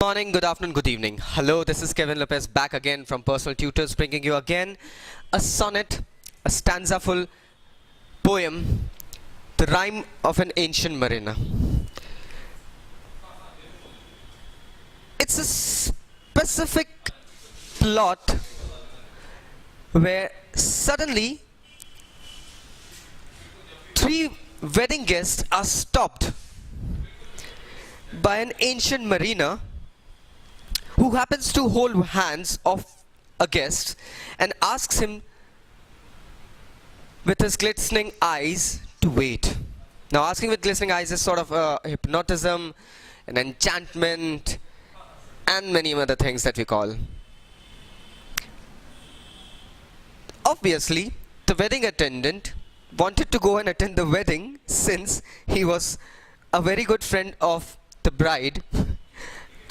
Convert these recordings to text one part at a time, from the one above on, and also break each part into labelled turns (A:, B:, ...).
A: Morning, good afternoon, good evening. Hello, this is Kevin Lopez back again from Personal Tutors, bringing you again a sonnet, a stanzaful poem, the rhyme of an ancient mariner. It's a specific plot where suddenly three wedding guests are stopped by an ancient mariner who happens to hold hands of a guest and asks him with his glistening eyes to wait. Now, asking with glistening eyes is sort of a hypnotism, an enchantment, and many other things that we call. Obviously, the wedding attendant wanted to go and attend the wedding since he was a very good friend of the bride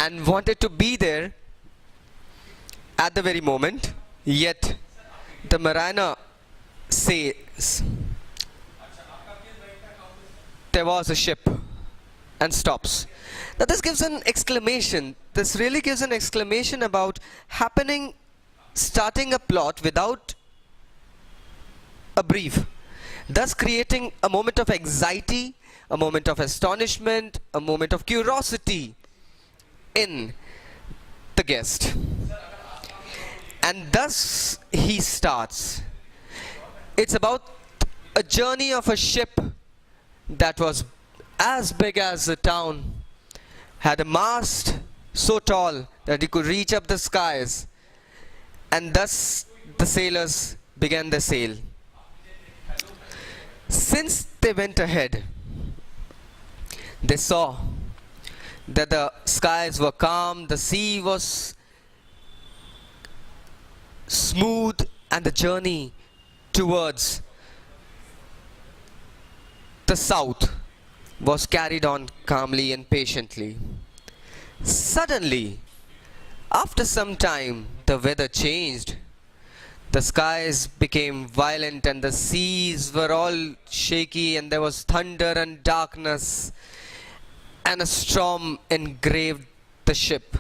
A: and wanted to be there at the very moment. Yet the mariner says there was a ship and stops. Now this gives an exclamation. This really gives an exclamation about starting a plot without a brief, thus creating a moment of anxiety, a moment of astonishment, a moment of curiosity in the guest. And thus he starts. It's about a journey of a ship that was as big as a town, had a mast so tall that it could reach up the skies, and thus the sailors began their sail. Since they went ahead, they saw that the skies were calm, the sea was smooth, and the journey towards the south was carried on calmly and patiently. Suddenly, after some time, the weather changed. The skies became violent and the seas were all shaky, and there was thunder and darkness, and a storm engraved the ship.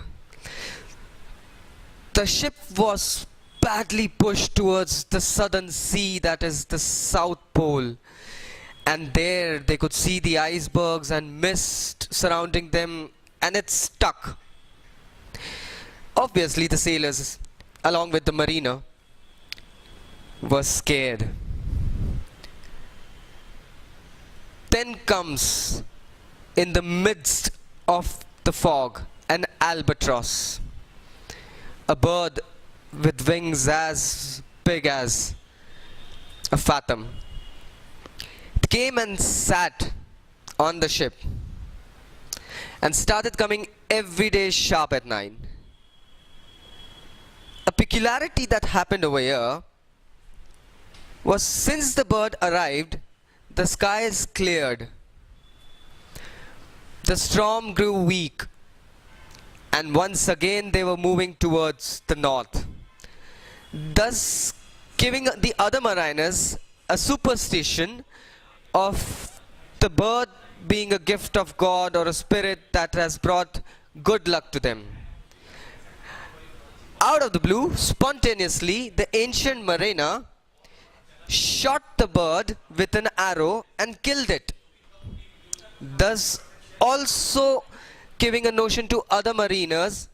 A: The ship was badly pushed towards the southern sea, that is the South Pole, and there they could see the icebergs and mist surrounding them, and it stuck. Obviously the sailors, along with the mariner, were scared. Then comes, in the midst of the fog, an albatross, a bird with wings as big as a fathom. It came and sat on the ship and started coming every day sharp at 9. A peculiarity that happened over here was, since the bird arrived, the skies cleared. The storm grew weak, and once again they were moving towards the north, thus giving the other mariners a superstition of the bird being a gift of God or a spirit that has brought good luck to them. Out of the blue, spontaneously, the ancient mariner shot the bird with an arrow and killed it, thus also giving a notion to other mariners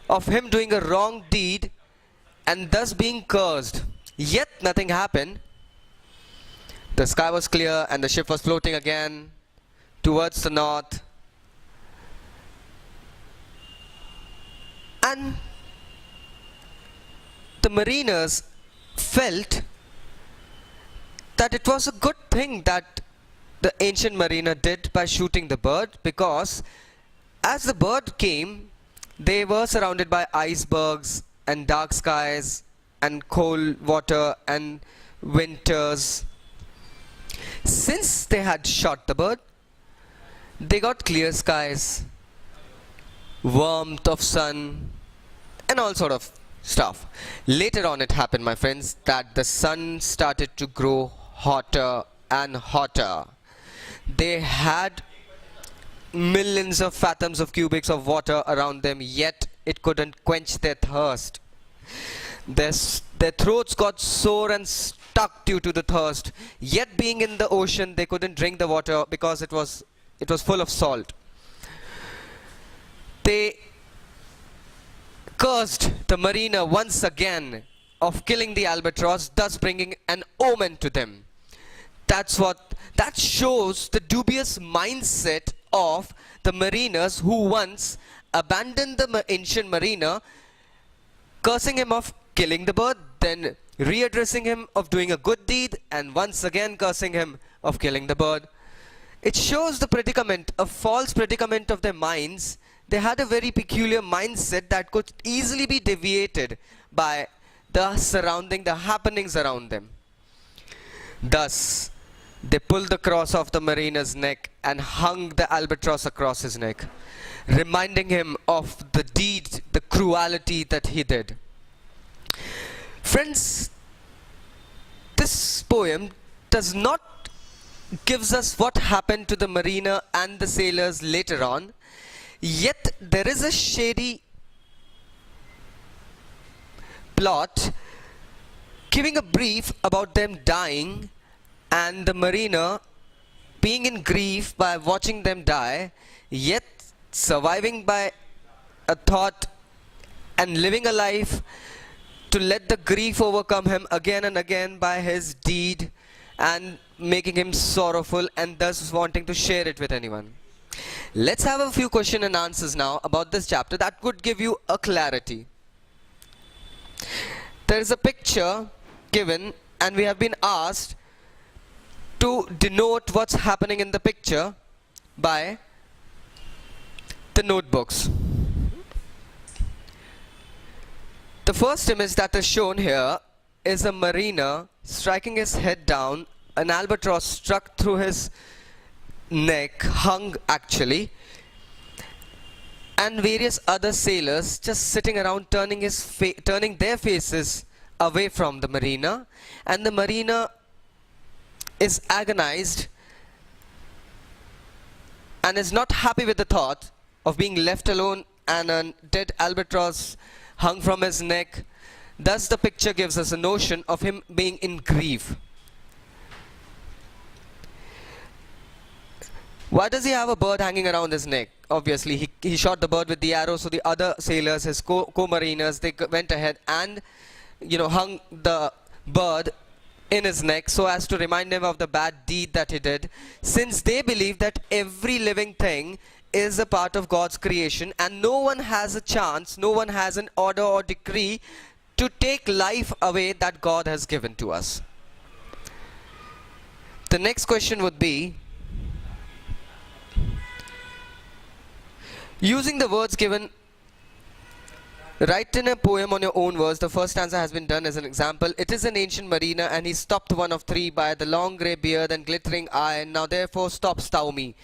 A: of him doing a wrong deed and thus being cursed. Yet nothing happened. The sky was clear and the ship was floating again towards the north, and the mariners felt that it was a good thing that the ancient mariner did by shooting the bird, because as the bird came, they were surrounded by icebergs and dark skies and cold water and winters. Since they had shot the bird, they got clear skies, warmth of sun, and all sort of stuff. Later on it happened, my friends, that the sun started to grow hotter and hotter. They had millions of fathoms of cubics of water around them, yet it couldn't quench their thirst. Their throats got sore and stuck due to the thirst, yet being in the ocean they couldn't drink the water because it was full of salt. They cursed the mariner once again of killing the albatross, thus bringing an omen to them. That shows the dubious mindset of the mariners who once abandoned the ancient mariner, cursing him of killing the bird, then readdressing him of doing a good deed, and once again cursing him of killing the bird. It shows the predicament, a false predicament of their minds. They had a very peculiar mindset that could easily be deviated by the happenings around them. Thus, they pulled the cross off the mariner's neck and hung the albatross across his neck, reminding him of the deed, the cruelty that he did. Friends, this poem does not gives us what happened to the mariner and the sailors later on, yet there is a shady plot giving a brief about them dying and the mariner being in grief by watching them die, yet surviving by a thought and living a life to let the grief overcome him again and again by his deed and making him sorrowful, and thus wanting to share it with anyone. Let's have a few question and answers now about this chapter that could give you a clarity. There is a picture given and we have been asked to denote what's happening in the picture by the notebooks. The first image that is shown here is a mariner striking his head down, an albatross struck through his neck, hung actually, and various other sailors just sitting around turning their faces away from the mariner, and the mariner is agonized and is not happy with the thought of being left alone and a dead albatross hung from his neck. Thus the picture gives us a notion of him being in grief. Why does he have a bird hanging around his neck? Obviously he shot the bird with the arrow, so the other sailors, his co-mariners, they went ahead and hung the bird in his neck so as to remind him of the bad deed that he did, since they believe that every living thing is a part of God's creation and no one has a chance, no one has an order or decree to take life away that God has given to us. The next question would be, using the words given, write in a poem on your own words. The first stanza has been done as an example. It is an ancient mariner and he stopped one of three by the long grey beard and glittering eye. Now therefore stops thou me.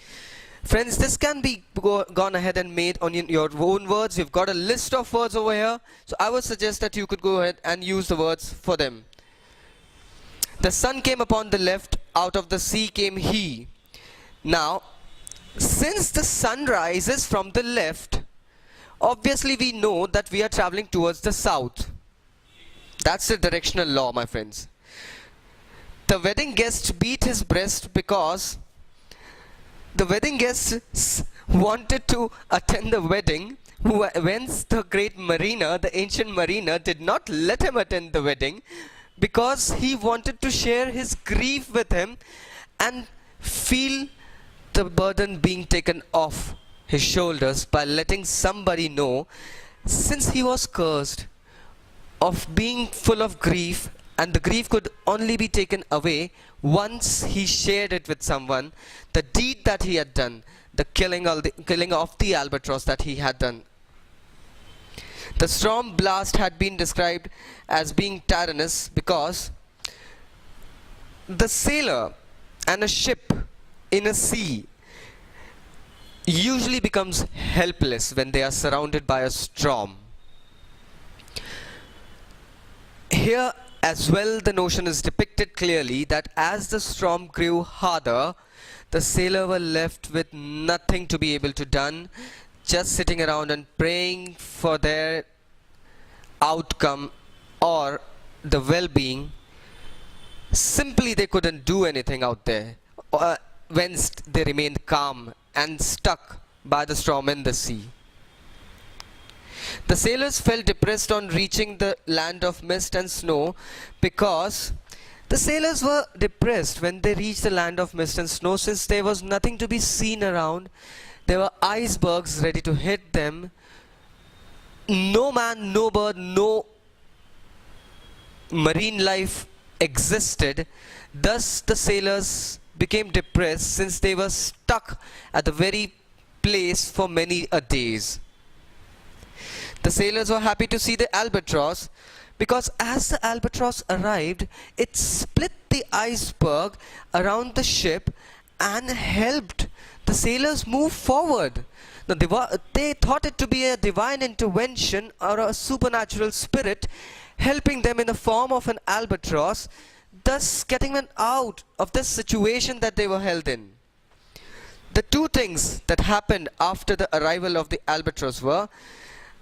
A: Friends, this can be gone ahead and made on your own words. You've got a list of words over here, so I would suggest that you could go ahead and use the words for them. The sun came upon the left, out of the sea came he. Now, since the sun rises from the left, obviously we know that we are traveling towards the south. That's the directional law, my friends. The wedding guest beat his breast because the wedding guests wanted to attend the wedding, whence the great mariner, the ancient mariner, did not let him attend the wedding because he wanted to share his grief with him and feel the burden being taken off his shoulders by letting somebody know, since he was cursed of being full of grief, and the grief could only be taken away once he shared it with someone, the deed that he had done, the killing of the albatross that he had done. The storm blast had been described as being tyrannous because the sailor and a ship in a sea usually becomes helpless when they are surrounded by a storm. Here as well, the notion is depicted clearly that as the storm grew harder, the sailors were left with nothing to be able to done, just sitting around and praying for their outcome or the well-being. Simply they couldn't do anything out there, whence they remained calm and stuck by the storm in the sea. The sailors felt depressed on reaching the land of mist and snow, because the sailors were depressed when they reached the land of mist and snow, since there was nothing to be seen around. There were icebergs ready to hit them. No man, no bird, no marine life existed. Thus the sailors became depressed, since they were stuck at the very place for many a days. The sailors were happy to see the albatross, because as the albatross arrived, it split the iceberg around the ship and helped the sailors move forward. Now they thought it to be a divine intervention or a supernatural spirit helping them in the form of an albatross, thus getting them out of this situation that they were held in. The two things that happened after the arrival of the albatross were,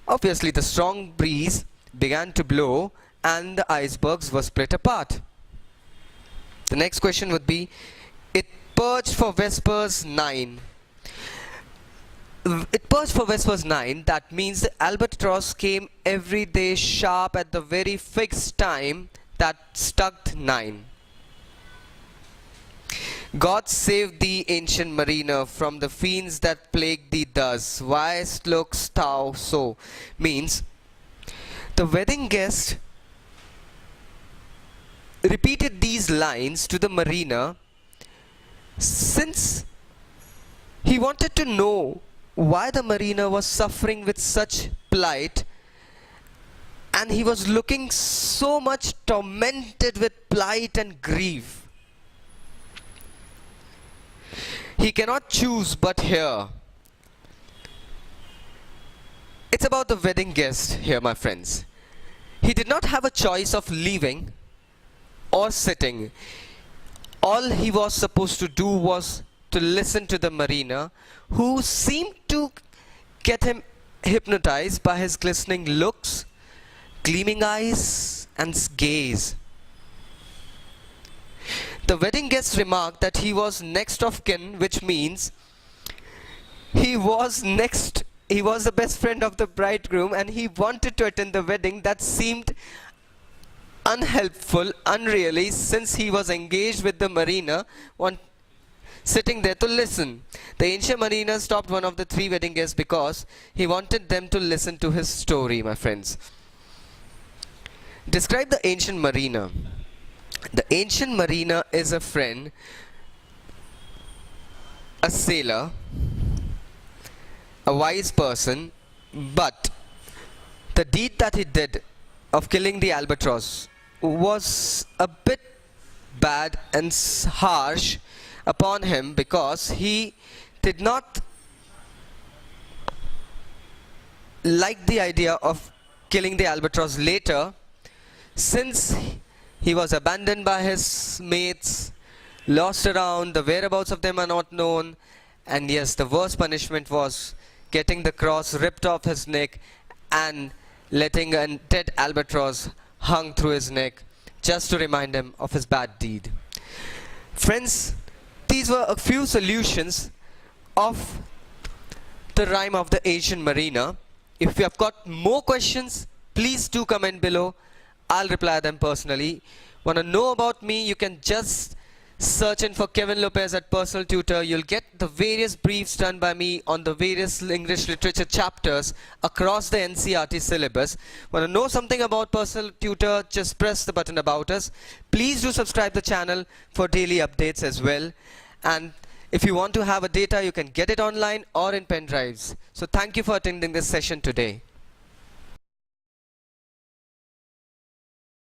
A: obviously, the strong breeze began to blow and the icebergs were split apart. The next question would be, it perched for Vespers 9. It perched for Vespers 9, that means the albatross came every day sharp at the very fixed time that struck 9. God saved thee, ancient mariner, from the fiends that plague thee thus. Why look'st thou so? Means, the wedding guest repeated these lines to the mariner, since he wanted to know why the mariner was suffering with such plight, and he was looking so much tormented with plight and grief. He cannot choose but hear. It's about the wedding guest here, my friends. He did not have a choice of leaving or sitting. All he was supposed to do was to listen to the mariner, who seemed to get him hypnotized by his glistening looks, gleaming eyes, and gaze. The wedding guest remarked that he was next of kin, which means he was the best friend of the bridegroom, and he wanted to attend the wedding. That seemed unhelpful, unreally, since he was engaged with the mariner, sitting there to listen. The ancient mariner stopped one of the three wedding guests because he wanted them to listen to his story, my friends. Describe the ancient mariner. The ancient mariner is a friend, a sailor, a wise person, but the deed that he did of killing the albatross was a bit bad and harsh upon him, because he did not like the idea of killing the albatross later, since he was abandoned by his mates, lost around, the whereabouts of them are not known, and yes, the worst punishment was getting the cross ripped off his neck and letting a dead albatross hung through his neck, just to remind him of his bad deed. Friends, these were a few solutions of the rhyme of the ancient mariner. If you have got more questions, please do comment below. I'll reply them personally. Want to know about me? You can just search in for Kevin Lopez at Personal Tutor. You'll get the various briefs done by me on the various English literature chapters across the NCERT syllabus. Want to know something about Personal Tutor? Just press the button about us. Please do subscribe the channel for daily updates as well. And if you want to have a data, you can get it online or in pen drives. So thank you for attending this session today.